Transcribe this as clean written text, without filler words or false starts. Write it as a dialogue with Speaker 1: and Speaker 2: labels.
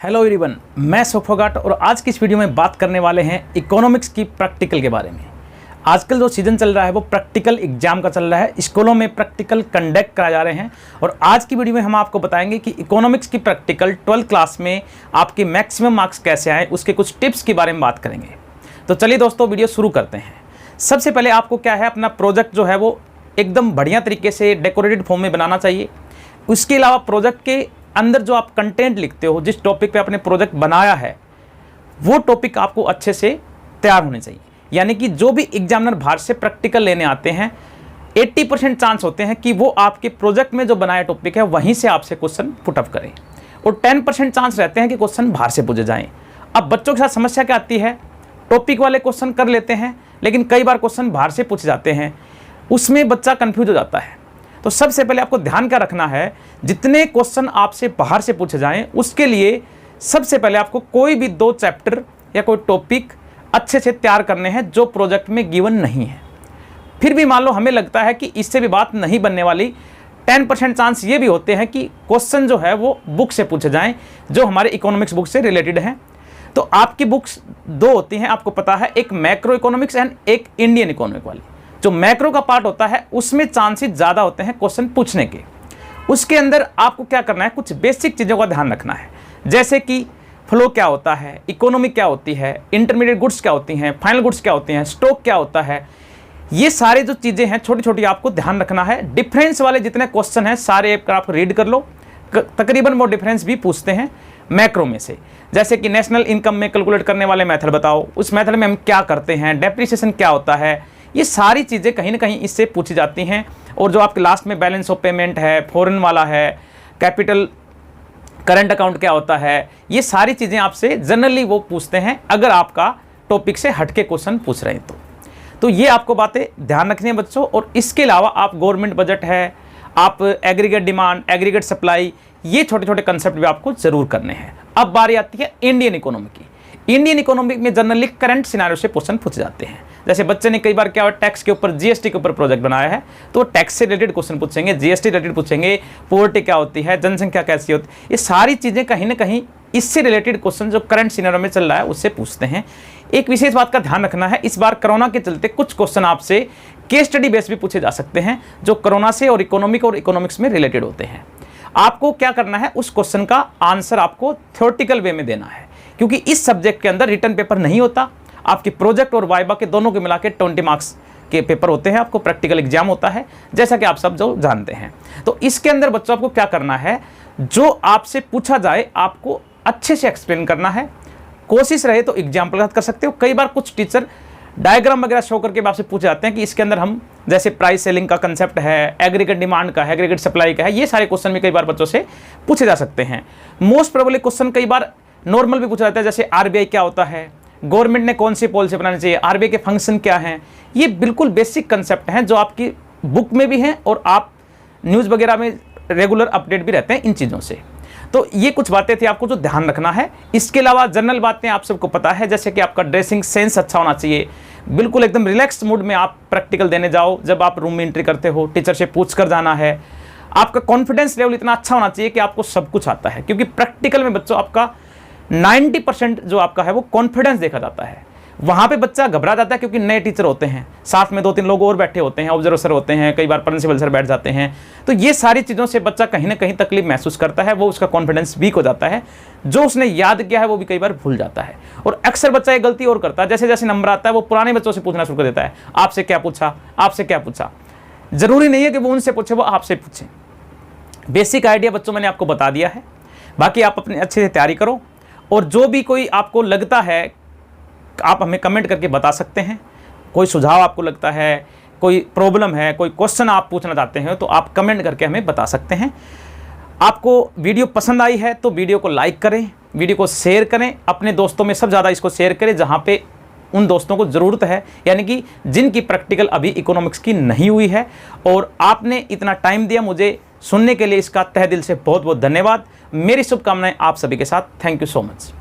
Speaker 1: Hello everyone, मैं सोफोगाट और आज की इस वीडियो में बात करने वाले हैं इकोनॉमिक्स की प्रैक्टिकल के बारे में। आजकल जो सीजन चल रहा है वो प्रैक्टिकल एग्जाम का चल रहा है। स्कूलों में प्रैक्टिकल कंडक्ट कराए जा रहे हैं और आज की वीडियो में हम आपको बताएंगे कि इकोनॉमिक्स की प्रैक्टिकल 12th क्लास में आपके मैक्सिमम मार्क्स कैसे आए, उसके कुछ टिप्स के बारे में बात करेंगे। तो चलिए दोस्तों, वीडियो शुरू करते हैं। सबसे पहले आपको क्या है, अपना प्रोजेक्ट जो है वो एकदम बढ़िया तरीके से डेकोरेटेड फॉर्म में बनाना चाहिए। उसके अलावा प्रोजेक्ट के अंदर जो आप कंटेंट लिखते हो, जिस टॉपिक पे आपने प्रोजेक्ट बनाया है, वो टॉपिक आपको अच्छे से तैयार होने चाहिए। यानी कि जो भी एग्जामिनर बाहर से प्रैक्टिकल लेने आते हैं, 80% चांस होते हैं कि वो आपके प्रोजेक्ट में जो बनाया टॉपिक है वहीं से आपसे क्वेश्चन पुटअप करें और 10% चांस रहते हैं कि क्वेश्चन बाहर से पूछे जाएं। अब बच्चों के साथ समस्या क्या आती है, टॉपिक वाले क्वेश्चन कर लेते हैं लेकिन कई बार क्वेश्चन बाहर से पूछे जाते हैं, उसमें बच्चा कंफ्यूज हो जाता है। तो सबसे पहले आपको ध्यान क्या रखना है, जितने क्वेश्चन आपसे बाहर से पूछे जाएं उसके लिए सबसे पहले आपको कोई भी 2 चैप्टर या कोई टॉपिक अच्छे से तैयार करने हैं जो प्रोजेक्ट में गिवन नहीं है। फिर भी मान लो हमें लगता है कि इससे भी बात नहीं बनने वाली, 10% चांस ये भी होते हैं कि क्वेश्चन जो है वो बुक से पूछे जाएं जो हमारे इकोनॉमिक्स बुक से रिलेटेड हैं। तो आपकी बुक्स 2 होती हैं, आपको पता है, एक मैक्रो इकोनॉमिक्स एंड एक इंडियन इकोनॉमिक वाली। जो मैक्रो का पार्ट होता है उसमें चांसेस ज़्यादा होते हैं क्वेश्चन पूछने के। उसके अंदर आपको क्या करना है, कुछ बेसिक चीज़ों का ध्यान रखना है, जैसे कि फ्लो क्या होता है, इकोनॉमी क्या होती है, इंटरमीडिएट गुड्स क्या होती हैं, फाइनल गुड्स क्या होती हैं, स्टॉक क्या होता है। ये सारी जो चीज़ें हैं छोटी छोटी आपको ध्यान रखना है। डिफरेंस वाले जितने क्वेश्चन हैं सारे एक आप रीड कर लो, तकरीबन वो डिफरेंस भी पूछते हैं मैक्रो में से। जैसे कि नेशनल इनकम में कैलकुलेट करने वाले मेथड बताओ, उस मेथड में हम क्या करते हैं, डेप्रिसिएशन क्या होता है, ये सारी चीज़ें कहीं ना कहीं इससे पूछी जाती हैं। और जो आपके लास्ट में बैलेंस ऑफ पेमेंट है, फॉरेन वाला है, कैपिटल करंट अकाउंट क्या होता है, ये सारी चीज़ें आपसे जनरली वो पूछते हैं अगर आपका टॉपिक से हटके क्वेश्चन पूछ रहे हैं तो ये आपको बातें ध्यान रखनी है बच्चों। और इसके अलावा आप गवर्नमेंट बजट है, आप एग्रीगेट डिमांड, एग्रीगेट सप्लाई, ये छोटे छोटे कंसेप्ट भी आपको जरूर करने हैं। अब बारी आती है इंडियन इकोनॉमी की। इंडियन इकोनॉमिक में जनरली करंट सिनेरियो से क्वेश्चन पूछे जाते हैं। जैसे बच्चे ने कई बार क्या टैक्स के ऊपर, जीएसटी के ऊपर प्रोजेक्ट बनाया है तो टैक्स से रिलेटेड क्वेश्चन पूछेंगे, जीएसटी रिलेटेड पूछेंगे, पॉवर्टी क्या होती है, जनसंख्या कैसी होती है, ये सारी चीज़ें कहीं ना कहीं इससे रिलेटेड क्वेश्चन जो करंट सिनेरियो में चल रहा है उससे पूछते हैं। एक विशेष बात का ध्यान रखना है, इस बार कोरोना के चलते कुछ क्वेश्चन आपसे केस स्टडी बेस भी पूछे जा सकते हैं जो कोरोना से और इकोनॉमिक्स में रिलेटेड होते हैं। आपको क्या करना है, उस क्वेश्चन का आंसर आपको थ्योरेटिकल वे में देना है, क्योंकि इस सब्जेक्ट के अंदर रिटर्न पेपर नहीं होता। आपके प्रोजेक्ट और वाइवा के दोनों के मिला के 20 मार्क्स के पेपर होते हैं, आपको प्रैक्टिकल एग्जाम होता है, जैसा कि आप सब जो जानते हैं। तो इसके अंदर बच्चों आपको क्या करना है, जो आपसे पूछा जाए आपको अच्छे से एक्सप्लेन करना है। कोशिश रहे तो एग्जाम्पल के साथ कर सकते हो। कई बार कुछ टीचर डायग्राम वगैरह शो करके आपसे पूछ जाते हैं कि इसके अंदर हम, जैसे प्राइस सेलिंग का कंसेप्ट है, एग्रीगेट डिमांड का है, एग्रीगेट सप्लाई का है, ये सारे क्वेश्चन भी कई बार बच्चों से पूछे जा सकते हैं। मोस्ट प्रोबेबली क्वेश्चन कई बार नॉर्मल भी पूछा जाता है, जैसे आरबीआई क्या होता है, गवर्नमेंट ने कौन सी पॉलिसी बनानी चाहिए, आरबीआई के फंक्शन क्या हैं। ये बिल्कुल बेसिक कंसेप्ट हैं जो आपकी बुक में भी हैं और आप न्यूज़ वगैरह में रेगुलर अपडेट भी रहते हैं इन चीज़ों से। तो ये कुछ बातें थी आपको जो ध्यान रखना है। इसके अलावा जनरल बातें आप सबको पता है, जैसे कि आपका ड्रेसिंग सेंस अच्छा होना चाहिए, बिल्कुल एकदम रिलैक्स मूड में आप प्रैक्टिकल देने जाओ। जब आप रूम में एंट्री करते हो टीचर से पूछ कर जाना है। आपका कॉन्फिडेंस लेवल इतना अच्छा होना चाहिए कि आपको सब कुछ आता है, क्योंकि प्रैक्टिकल में बच्चों आपका 90% जो आपका है वो कॉन्फिडेंस देखा जाता है। वहाँ पे बच्चा घबरा जाता है क्योंकि नए टीचर होते हैं, साथ में 2-3 लोग और बैठे होते हैं, ऑब्जर्वर सर होते हैं, कई बार प्रिंसिपल सर बैठ जाते हैं। तो ये सारी चीज़ों से बच्चा कहीं ना कहीं तकलीफ महसूस करता है, वो उसका कॉन्फिडेंस वीक हो जाता है, जो उसने याद किया है वो भी कई बार भूल जाता है। और अक्सर बच्चा ये गलती और करता है, जैसे जैसे नंबर आता है वो पुराने बच्चों से पूछना शुरू कर देता है, आपसे क्या पूछा, आपसे क्या पूछा। जरूरी नहीं है कि वो उनसे पूछे, वो आपसे पूछे। बेसिक आइडिया बच्चों मैंने आपको बता दिया है, बाकी आप अपने अच्छे से तैयारी करो। और जो भी कोई आपको लगता है आप हमें कमेंट करके बता सकते हैं। कोई सुझाव आपको लगता है, कोई प्रॉब्लम है, कोई क्वेश्चन आप पूछना चाहते हैं तो आप कमेंट करके हमें बता सकते हैं। आपको वीडियो पसंद आई है तो वीडियो को लाइक करें, वीडियो को शेयर करें, अपने दोस्तों में सब ज़्यादा इसको शेयर करें जहाँ पे उन दोस्तों को ज़रूरत है, यानी कि जिनकी प्रैक्टिकल अभी इकोनॉमिक्स की नहीं हुई है। और आपने इतना टाइम दिया मुझे सुनने के लिए, इसका तहे दिल से बहुत बहुत धन्यवाद। मेरी शुभकामनाएं आप सभी के साथ। Thank you so much.